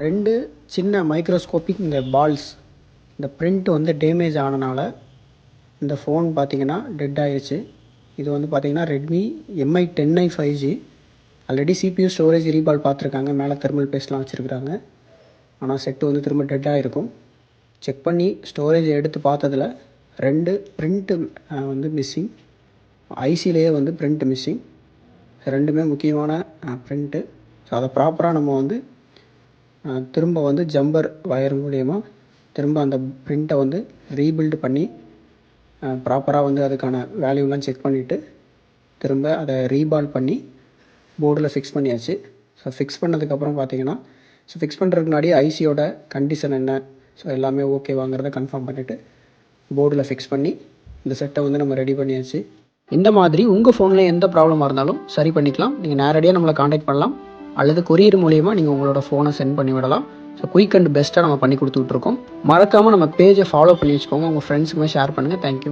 2 சின்ன மைக்ரோஸ்கோபிக் இந்த பால்ஸ் இந்த பிரிண்ட் வந்து டேமேஜ் ஆனனால இந்த ஃபோன் பார்த்தீங்கன்னா டெட் ஆயிடுச்சு. இது வந்து பார்த்தீங்கன்னா Redmi MI 10i 5G. Already CPU storage reball பார்த்துருக்காங்க. மேலே தெர்மல் பேஸ்ட்லாம் வச்சுருக்குறாங்க. ஆனால் செட்டு வந்து திரும்ப டெட் ஆகிருக்கும். செக் பண்ணி ஸ்டோரேஜ் எடுத்து பார்த்ததில் 2 பிரிண்ட்டு வந்து மிஸ்ஸிங். ஐசிலேயே வந்து பிரிண்ட் மிஸ்ஸிங். ரெண்டுமே முக்கியமான பிரிண்ட்டு. ஸோ அதை ப்ராப்பராக நம்ம வந்து திரும்ப வந்து ஜம்பர் வயர் மூலயமா திரும்ப அந்த பிரிண்ட்டை வந்து ரீபில்டு பண்ணி ப்ராப்பராக வந்து அதுக்கான வேல்யூலாம் செக் பண்ணிவிட்டு திரும்ப அதை ரீபால் பண்ணி போர்டில் ஃபிக்ஸ் பண்ணியாச்சு. ஸோ ஃபிக்ஸ் பண்ணதுக்கப்புறம் பார்த்தீங்கன்னா ஃபிக்ஸ் பண்ணுறதுக்கு முன்னாடி ஐசியோட கண்டிஷன் என்ன, ஸோ எல்லாமே ஓகேவாங்கிறத கன்ஃபார்ம் பண்ணிவிட்டு போர்டில் ஃபிக்ஸ் பண்ணி இந்த செட்டை வந்து நம்ம ரெடி பண்ணியாச்சு. இந்த மாதிரி உங்கள் ஃபோனில் எந்த ப்ராப்ளமாக இருந்தாலும் சரி பண்ணிக்கலாம். நீங்கள் நேரடியாக நம்மளை காண்டாக்ட் பண்ணலாம் அல்லது கொரியர் மூலிமா நீங்கள் உங்களோட ஃபோனை சென்ட் பண்ணி விடலாம். ஸோ குயிக் அண்ட் பெஸ்ட்டாக நம்ம பண்ணி கொடுத்துட்ருக்கோம். மறக்காமல் நம்ம பேஜை ஃபாலோ பண்ணி வச்சுக்கோங்க. உங்கள் ஃப்ரெண்ட்ஸுக்குமே ஷேர் பண்ணுங்கள். தேங்க்யூ.